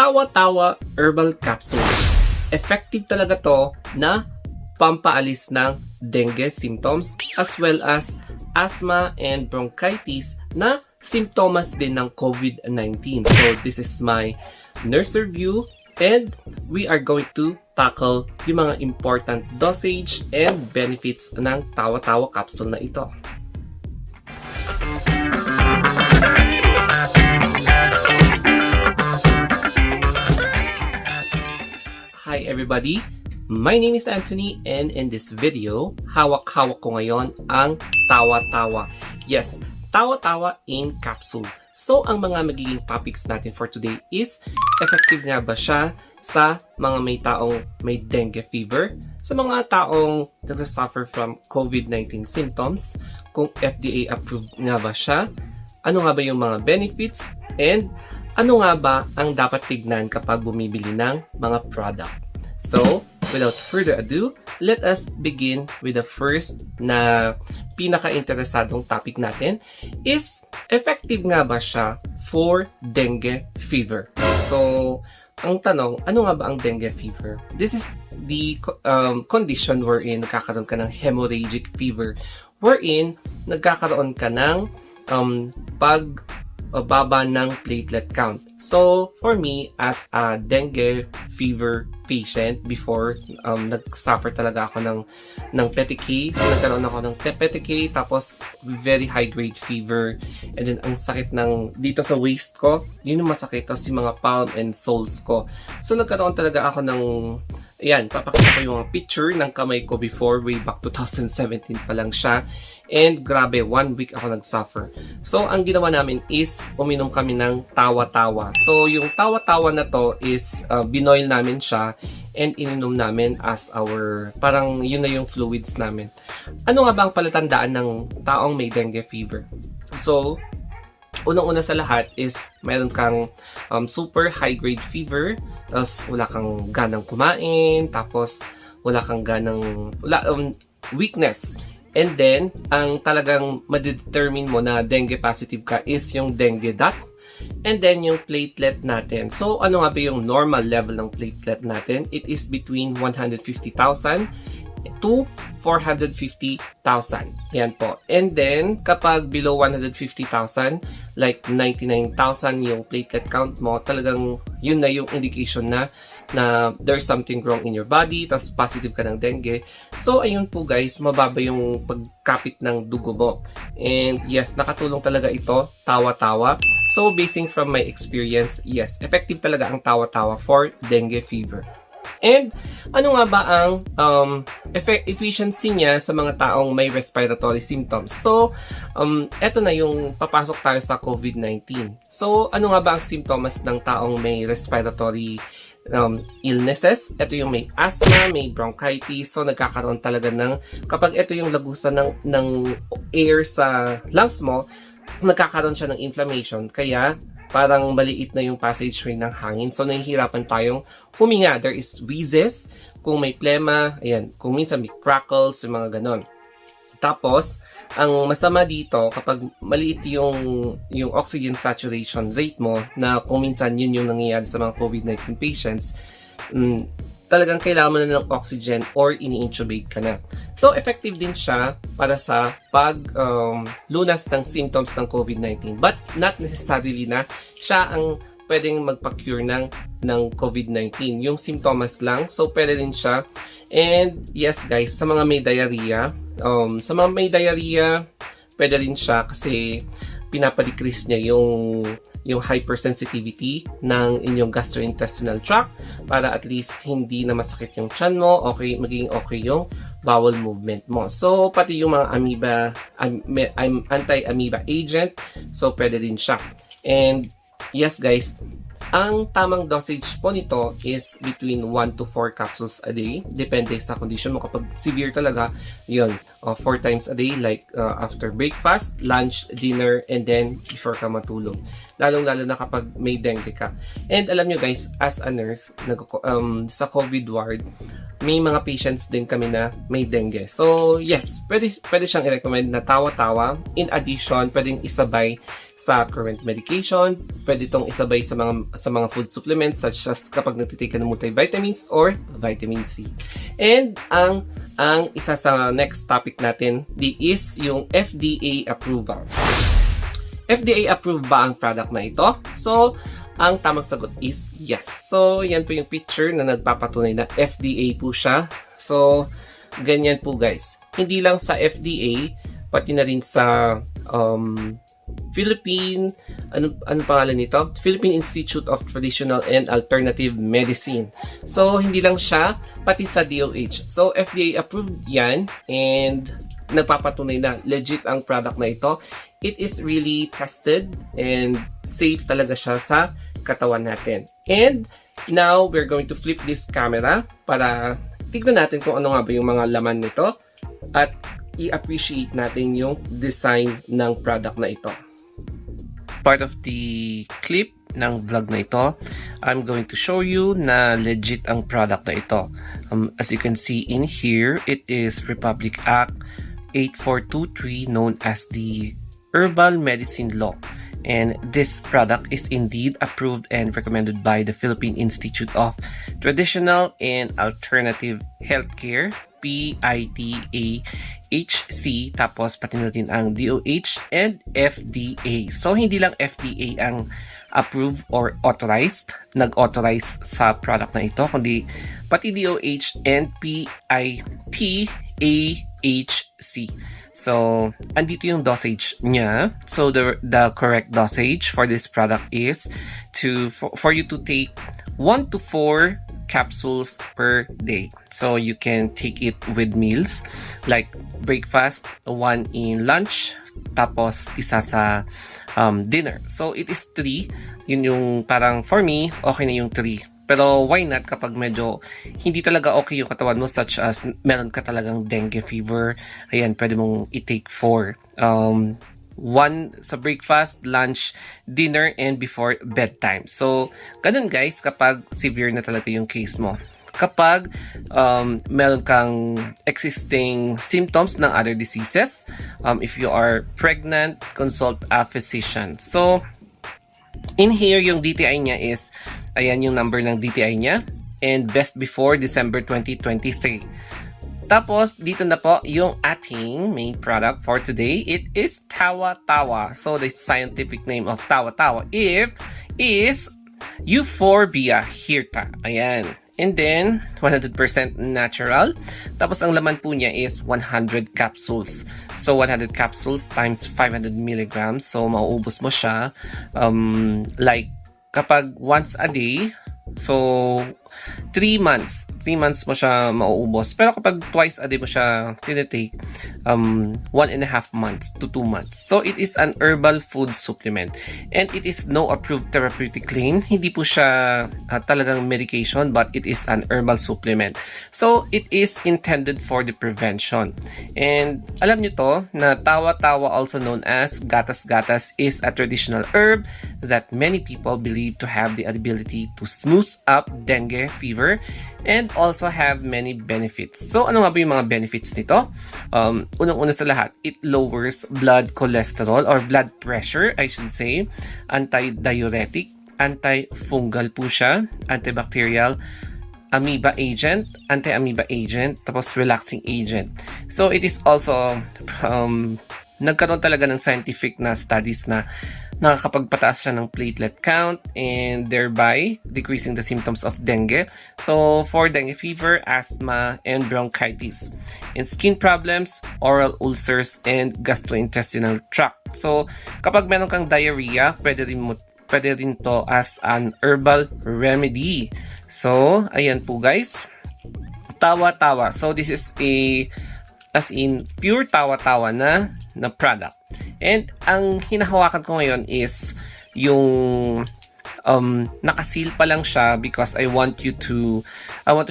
Tawa-Tawa Herbal Capsule. Effective talaga to na pampaalis ng dengue symptoms as well as asthma and bronchitis na simptomas din ng COVID-19. So this is my nurse review and we are going to tackle yung mga important dosage and benefits ng Tawa-Tawa capsule na ito. Hi everybody! My name is Anthony and in this video, hawak-hawak ko ngayon ang Tawa-Tawa. Yes, Tawa-Tawa in capsule. So, ang mga magiging topics natin for today is effective nga ba siya sa mga may taong may dengue fever, sa mga taong nagsasuffer from COVID-19 symptoms, kung FDA approved nga ba siya, ano nga ba yung mga benefits, and ano nga ba ang dapat tignan kapag bumibili ng mga product. So, without further ado, let us begin with the first na pinaka-interesadong topic natin is effective nga ba siya for dengue fever? So, ang tanong, ano nga ba ang dengue fever? This is the condition wherein nagkakaroon ka ng hemorrhagic fever, wherein nagkakaroon ka ng pagbaba ng platelet count. So, for me, as a dengue fever patient before, nag-suffer talaga ako ng petechiae. So, nagkaroon ako ng petechiae, tapos very high-grade fever. And then, ang sakit ng dito sa waist ko, yun yung masakit. Tapos yung mga palm and soles ko. So, nagkaroon talaga ako ng, ayan, papakita ko yung mga picture ng kamay ko before, way back 2017 pa lang siya. And grabe, 1 week ako nag-suffer. So, ang ginawa namin is uminom kami ng Tawa-Tawa. So, yung Tawa-Tawa na to is binoil namin siya and ininom namin as our, parang yun na yung fluids namin. Ano nga ba ang palatandaan ng taong may dengue fever? So, unang-una sa lahat is mayroon kang super high-grade fever, tapos wala kang ganang kumain, tapos wala kang ganang, weakness. And then, ang talagang ma-determine mo na dengue positive ka is yung dengue dot. And then, yung platelet natin. So, ano nga ba yung normal level ng platelet natin? It is between 150,000 to 450,000. Yan po. And then, kapag below 150,000, like 99,000 yung platelet count mo, talagang yun na yung indication na there's something wrong in your body, tapos positive ka ng dengue. So, ayun po guys, mababa yung pagkapit ng dugo mo. And yes, nakatulong talaga ito, Tawa-Tawa. So, basing from my experience, yes, effective talaga ang Tawa-Tawa for dengue fever. And ano nga ba ang efficiency niya sa mga taong may respiratory symptoms? So, eto na yung papasok tayo sa COVID-19. So, ano nga ba ang symptoms ng taong may respiratory illnesses? Ito yung may asthma, may bronchitis. So, nagkakaroon talaga ng, kapag ito yung lagusan ng air sa lungs mo, nagkakaroon siya ng inflammation. Kaya, parang maliit na yung passageway ng hangin. So, nahihirapan tayong huminga. There is wheezes. Kung may plema, ayan, kung minsan may crackles, yung mga ganon. Tapos, ang masama dito, kapag maliit yung oxygen saturation rate mo, na kung minsan yun yung nangyayari sa mga COVID-19 patients, talagang kailangan mo na ng oxygen or ini-intubate ka na. So, effective din siya para sa lunas ng symptoms ng COVID-19. But not necessarily na siya ang pwedeng magpa-cure ng COVID-19. Yung symptoms lang. So, pwede din siya. And yes guys, sa mga may diarrhea, pwede rin siya kasi pinapadecrease niya yung hypersensitivity ng inyong gastrointestinal tract para at least hindi na masakit yung tiyan mo, magiging okay yung bowel movement mo. So, pati yung mga anti-amoeba agent, so pwede din siya. And yes guys, ang tamang dosage po nito is between 1 to 4 capsules a day. Depende sa condition mo. Kapag severe talaga, yun, 4 times a day, like after breakfast, lunch, dinner, and then before ka matulog. Lalong-lalo na kapag may dengue ka. And alam nyo guys, as a nurse, sa COVID ward, may mga patients din kami na may dengue. So yes, pwede siyang i-recommend na Tawa-Tawa. In addition, pwedeng isabay sa current medication. Pwede itong isabay sa mga food supplements such as kapag nagtitake ka ng multivitamins or vitamin C. And ang isa sa next topic natin is yung FDA approval. FDA approved ba ang product na ito? So, ang tamang sagot is yes. So, yan po yung picture na nagpapatunay na FDA po siya. So, ganyan po guys. Hindi lang sa FDA, pati na rin sa Philippine Institute of Traditional and Alternative Medicine. So, hindi lang siya, pati sa DOH. So, FDA approved yan and nagpapatunay na legit ang product na ito. It is really tested and safe talaga siya sa katawan natin. And now, we're going to flip this camera para tignan natin kung ano nga ba yung mga laman nito at i-appreciate natin yung design ng product na ito. Part of the clip ng vlog na ito, I'm going to show you na legit ang product na ito. As you can see in here, it is Republic Act 8423 known as the Herbal Medicine Law. And this product is indeed approved and recommended by the Philippine Institute of Traditional and Alternative Healthcare, PITAHC, tapos pati na din ang DOH and FDA. So, hindi lang FDA ang approved or authorized, nag-authorize sa product na ito, kundi pati DOH and PITAHC. So, andito yung dosage niya. So, the correct dosage for this product is for you to take 1 to 4 capsules per day. So, you can take it with meals like breakfast, 1 in lunch, tapos isa sa dinner. So, it is 3. Yun yung parang for me, okay na yung 3. Pero why not kapag medyo hindi talaga okay yung katawan mo, such as meron ka talagang dengue fever, ayan, pwede mong i-take 4. 1 sa breakfast, lunch, dinner, and before bedtime. So, ganun guys kapag severe na talaga yung case mo. Kapag meron kang existing symptoms ng other diseases, if you are pregnant, consult a physician. So, in here, yung DTI niya is, ayan yung number ng DTI niya, and best before December 2023. Tapos, dito na po yung ating main product for today. It is Tawa-Tawa. So, the scientific name of Tawa-Tawa is Euphorbia hirta. Ayan. And then, 100% natural. Tapos, ang laman po niya is 100 capsules. So, 100 capsules times 500 milligrams. So, mauubos mo siya. Like, kapag once a day, so, 3 months mo siya mauubos. Pero kapag twice a day mo siya tinitake, 1.5 months to 2 months. So, it is an herbal food supplement. And it is no approved therapeutic claim. Hindi po siya talagang medication, but it is an herbal supplement. So, it is intended for the prevention. And alam nyo to, na Tawa-Tawa, also known as Gatas-Gatas, is a traditional herb that many people believe to have the ability to smooth up dengue fever and also have many benefits. So, ano nga ba yung mga benefits nito? Unang-una sa lahat, it lowers blood cholesterol or blood pressure, I should say. Anti-diuretic, anti-fungal po siya, antibacterial, amoeba agent, anti-amoeba agent, tapos relaxing agent. So, it is also nagkaroon talaga ng scientific na studies na nakakapagpataas siya ng platelet count and thereby decreasing the symptoms of dengue. So, for dengue fever, asthma, and bronchitis. In skin problems, oral ulcers, and gastrointestinal tract. So, kapag meron kang diarrhea, pwede rin to as an herbal remedy. So, ayan po guys. Tawa-Tawa. So, this is as in pure Tawa-Tawa na product. And ang hinahawakan ko ngayon is yung nakaseal pa lang siya because I want to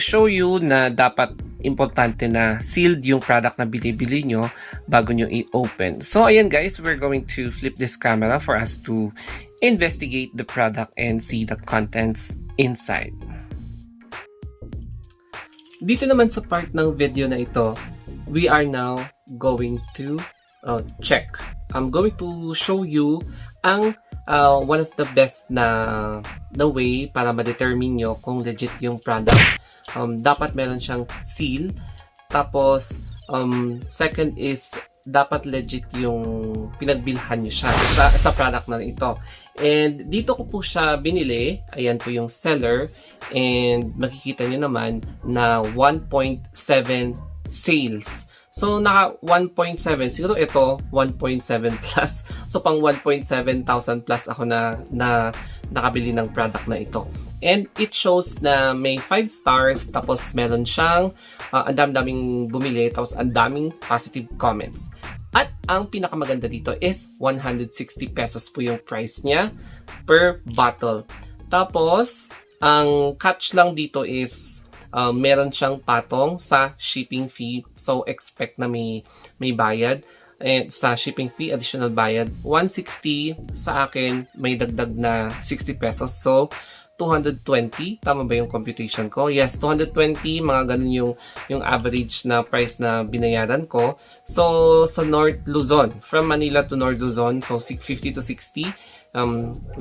show you na dapat importante na sealed yung product na binibili nyo bago nyo i-open. So ayan guys, we're going to flip this camera for us to investigate the product and see the contents inside. Dito naman sa part ng video na ito, we are now going to check I'm going to show you ang one of the best na way para ma-determine nyo kung legit yung product. Dapat meron siyang seal. Tapos, second is, dapat legit yung pinagbilhan nyo siya sa product na ito. And dito ko po siya binili. Ayan po yung seller. And makikita nyo naman na 1.7 sales. So, naka 1.7. Siguro ito, 1.7 plus. So, pang 1.7 thousand plus ako na nakabili ng product na ito. And it shows na may 5 stars. Tapos, meron siyang ang daming bumili. Tapos, ang daming positive comments. At ang pinakamaganda dito is 160 pesos po yung price niya per bottle. Tapos, ang catch lang dito is meron siyang patong sa shipping fee. So, expect na may bayad. And sa shipping fee, additional bayad. 160 sa akin, may dagdag na 60 pesos. So, 220. Tama ba yung computation ko? Yes, 220. Mga ganun yung average na price na binayaran ko. So, sa North Luzon. From Manila to North Luzon. So, 50 to 60.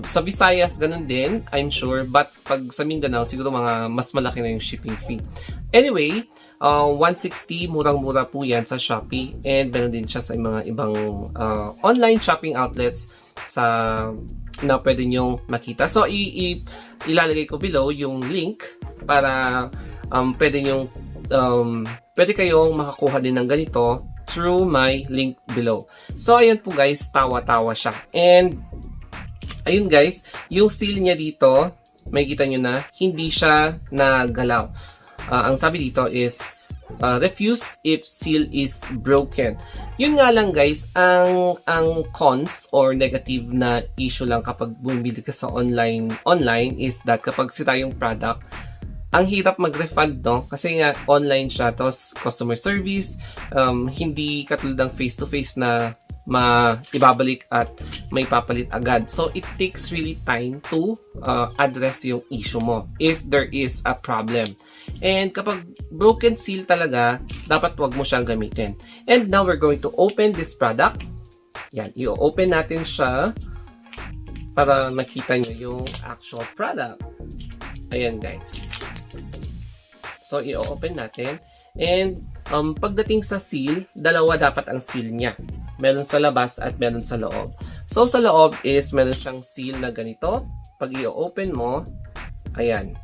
Sa Visayas, ganun din, I'm sure. But pag sa Mindanao, siguro mga mas malaki na yung shipping fee. Anyway, 160, murang-mura po yan sa Shopee. And meron din siya sa mga ibang online shopping outlets na pwede nyong makita. So, ilalagay ko below yung link para pwede kayong makakuha din ng ganito through my link below. So, ayan po guys, tawa-tawa siya. And ayun guys, yung seal niya dito, makikita nyo na hindi siya nagalaw. Ang sabi dito is, refuse if seal is broken. Yun nga lang guys, ang cons or negative na issue lang kapag bumili ka sa online is that kapag sira yung product, ang hirap mag-refund, no? Kasi nga online siya, tapos customer service, hindi katulad ng face-to-face na ibabalik at may papalit agad. So, it takes really time to address yung issue mo if there is a problem. And kapag broken seal talaga, dapat wag mo siyang gamitin. And now, we're going to open this product. Yan, i-open natin siya para makita nyo yung actual product. Ayan, guys. So, i-open natin. And pagdating sa seal, dalawa dapat ang seal niya. Meron sa labas at meron sa loob. So, sa loob is meron siyang seal na ganito. Pag i-open mo, ayan.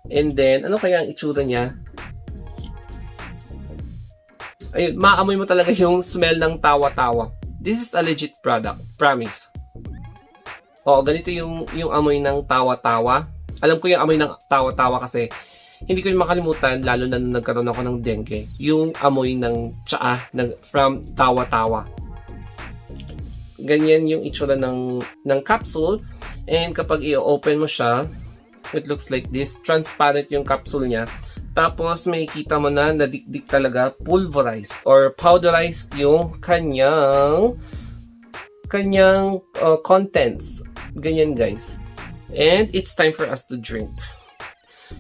And then, ano kaya ang itsura niya? Ayun, maamoy mo talaga yung smell ng tawa-tawa. This is a legit product. Promise. Oo, ganito yung amoy ng tawa-tawa. Alam ko yung amoy ng tawa-tawa kasi hindi ko yung makalimutan, lalo na nung nagkaroon ako ng dengue, yung amoy ng tsaa from tawa-tawa. Ganyan yung itsura ng capsule. And kapag i-open mo siya, it looks like this. Transparent yung capsule niya. Tapos makikita mo na nadikdik talaga pulverized or powderized yung kanyang contents. Ganyan guys. And it's time for us to drink.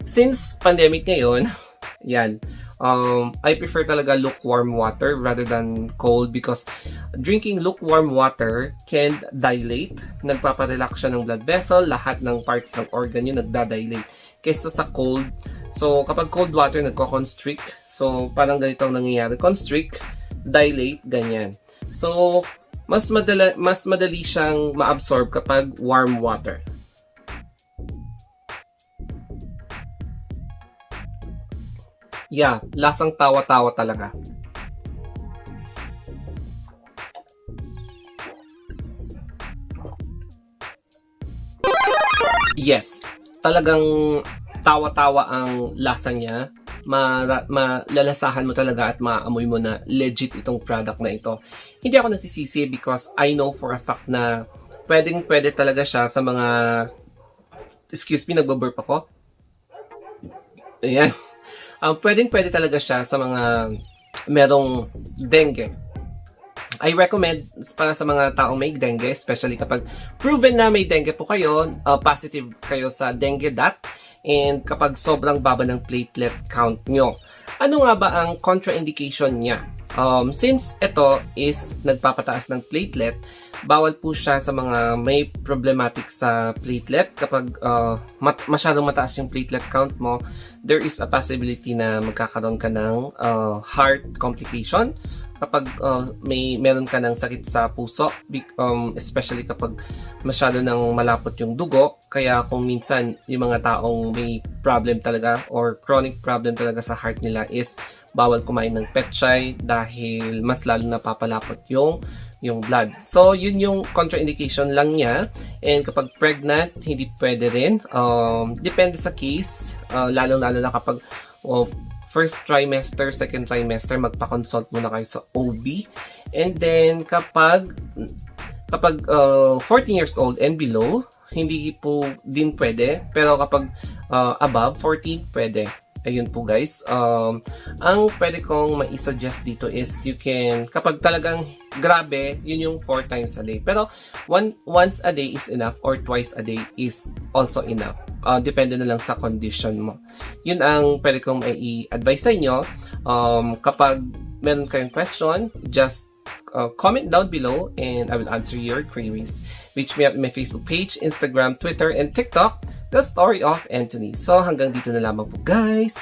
Since pandemic ngayon, yan, I prefer talaga lukewarm water rather than cold because drinking lukewarm water can dilate. Nagpaparelax siya ng blood vessel, lahat ng parts ng organ nyo nagdadilate. Kaysa sa cold, so kapag cold water nagko-constrict, so parang ganito ang nangyayari. Constrict, dilate, ganyan. So, mas madali siyang ma-absorb kapag warm water. Yeah, lasang tawa-tawa talaga. Yes, talagang tawa-tawa ang lasa niya. Malalasahan mo talaga at maamoy mo na legit itong product na ito. Hindi ako nagsisisi because I know for a fact na pwede talaga siya sa mga... Excuse me, nagbaburp ako. Ayan. Pwede talaga siya sa mga merong dengue. I recommend para sa mga taong may dengue, especially kapag proven na may dengue po kayo, positive kayo sa dengue.dot, and kapag sobrang baba ng platelet count nyo. Ano nga ba ang contraindication niya? Since ito is nagpapataas ng platelet, bawal po siya sa mga may problematic sa platelet. Kapag masyadong mataas yung platelet count mo, there is a possibility na magkakaroon ka ng heart complication. Kapag meron ka ng sakit sa puso, especially kapag masyado nang malapot yung dugo, kaya kung minsan yung mga taong may problem talaga or chronic problem talaga sa heart nila is bawal kumain ng petchay dahil mas lalo napapalapot yung blood. So, yun yung contraindication lang niya. And kapag pregnant, hindi pwede rin. Depende sa case, lalo-lalo na kapag first trimester, second trimester, magpa-consult muna kayo sa OB. And then, kapag 14 years old and below, hindi po din pwede. Pero kapag above 14, pwede. Ayun po guys. Ang pwede kong mai-suggest dito is you can, kapag talagang grabe, yun yung 4 times a day. Pero once a day is enough or twice a day is also enough. Depende na lang sa condition mo. Yun ang pwede kong mai-advise sa inyo. Kapag meron kayong question, just comment down below and I will answer your queries. Reach me at my Facebook page, Instagram, Twitter, and TikTok, The Story of Anthony. So hanggang dito na lamang po guys.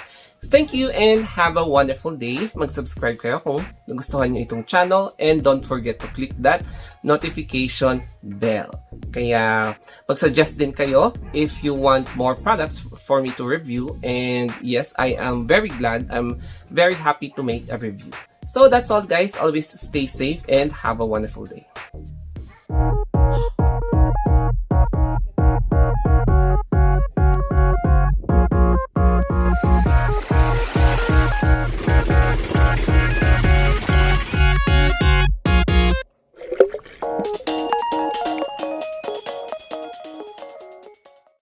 Thank you and have a wonderful day. Mag-subscribe kayo kung nagustuhan nyo itong channel and don't forget to click that notification bell. Kaya mag-suggest din kayo if you want more products for me to review, and yes, I am very glad, I'm very happy to make a review. So that's all guys, always stay safe and have a wonderful day.